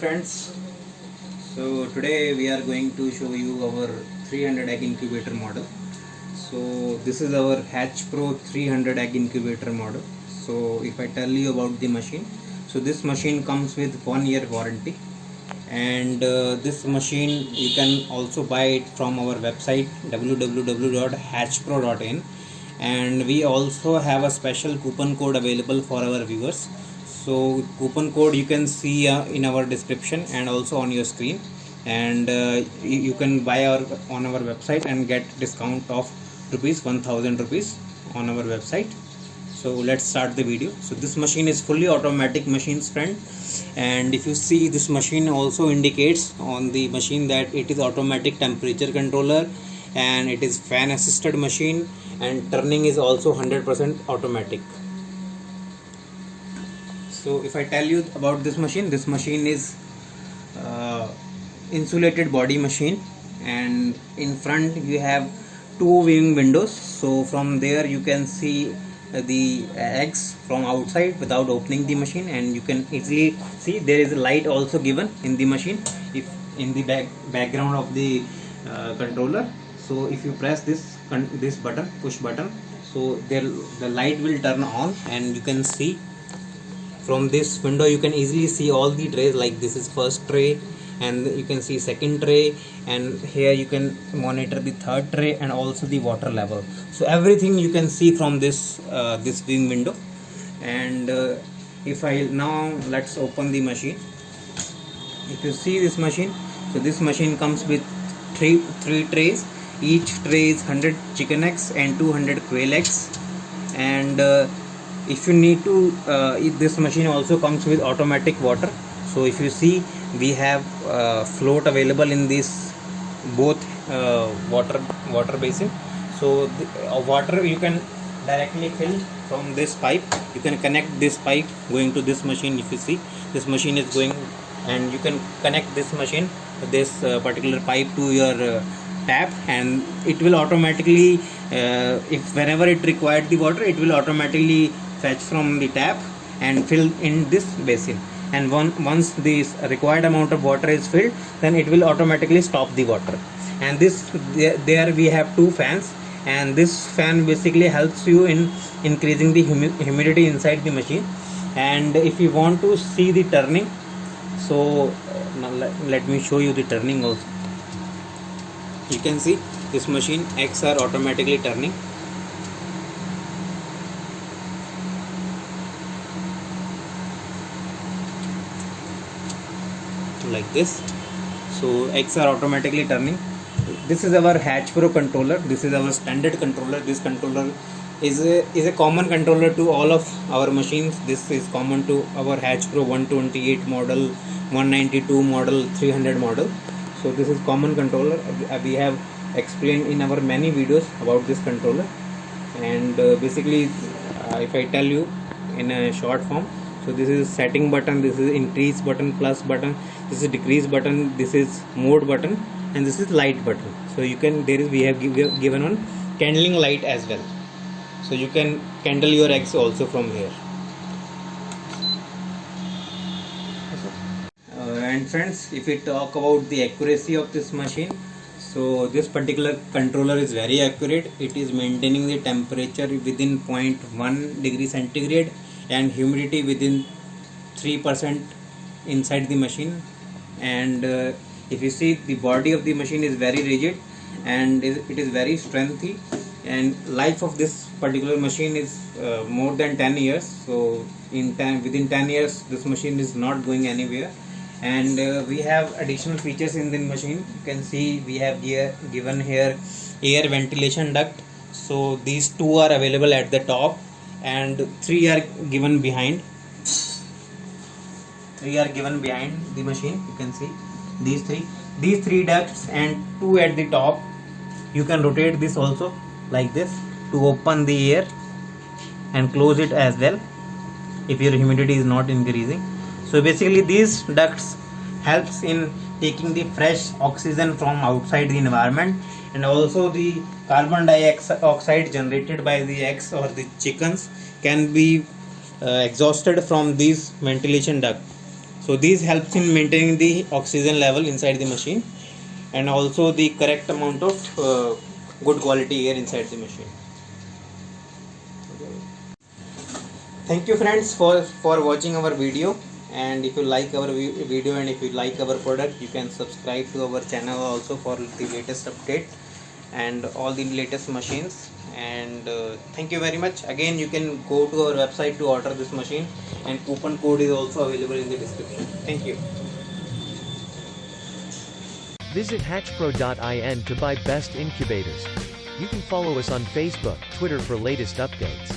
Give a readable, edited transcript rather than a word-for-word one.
friends, so today we are going to show you our 300 egg incubator model. So this is our Hatch Pro 300 egg incubator model. So if I tell you about the machine, so this machine comes with 1 year warranty, and this machine you can also buy it from our website www.hatchpro.in, and we also have a special coupon code available for our viewers. So coupon code you can see in our description and also on your screen, and you can buy on our website and get discount of ₹1000 on our website. So let's start the video. So this machine is fully automatic machines, friend, and if you see, this machine also indicates on the machine that it is automatic temperature controller, and it is fan assisted machine, and turning is also 100% automatic. So if I tell you about this machine is insulated body machine, and in front you have 2 viewing windows. So from there you can see the eggs from outside without opening the machine, and you can easily see there is a light also given in the machine if in the background of the controller. So if you press this button, push button, so the light will turn on, and you can see from this window you can easily see all the trays, like this is first tray, and you can see second tray, and here you can monitor the third tray and also the water level. So everything you can see from this viewing window. And if I now let's open the machine. If you see this machine, so this machine comes with three trays. Each tray is 100 chicken eggs and 200 quail eggs. And if you need to, this machine also comes with automatic water. So if you see, we have float available in this both water basin. So the water you can directly fill from this pipe. You can connect this pipe going to this machine. If you see, this machine is going, and you can connect this machine, this particular pipe, to your tap, and it will automatically, if whenever it required the water, it will automatically fetch from the tap and fill in this basin. And once this required amount of water is filled, then it will automatically stop the water. And there we have 2 fans, and this fan basically helps you in increasing the humidity inside the machine. And if you want to see the turning, so now let me show you the turning also. You can see this machine eggs are automatically turning. Like this. So eggs are automatically turning. This is our Hatch Pro controller. This is our standard controller. This controller is a common controller to all of our machines. This is common to our Hatch Pro 128 model, 192 model, 300 model. So this is common controller. We have explained in our many videos about this controller. And basically, if I tell you in a short form, so this is setting button, this is increase button, plus button, this is decrease button, this is mode button, and this is light button. So you can, we have given on candling light as well. So you can candle your eggs also from here. And friends, if we talk about the accuracy of this machine, so this particular controller is very accurate. It is maintaining the temperature within 0.1 degree centigrade and humidity within 3% inside the machine. And if you see, the body of the machine is very rigid, and it is very strengthy, and life of this particular machine is more than 10 years. So within 10 years this machine is not going anywhere. And we have additional features in the machine. You can see we have given here air ventilation duct. So these 2 are available at the top, and 3 are given behind. 3 are given behind the machine. You can see these 3 ducts and 2 at the top. You can rotate this also like this to open the air and close it as well if your humidity is not increasing. So basically these ducts helps in taking the fresh oxygen from outside the environment, and also the carbon dioxide generated by the eggs or the chickens can be exhausted from these ventilation duct. So these helps in maintaining the oxygen level inside the machine and also the correct amount of good quality air inside the machine. Thank you friends for watching our video, and if you like our video and if you like our product, you can subscribe to our channel also for the latest update and all the latest machines. And thank you very much. Again, you can go to our website to order this machine, and coupon code is also available in the description. Thank you. Visit hatchpro.in to buy best incubators. You can follow us on Facebook, Twitter for latest updates.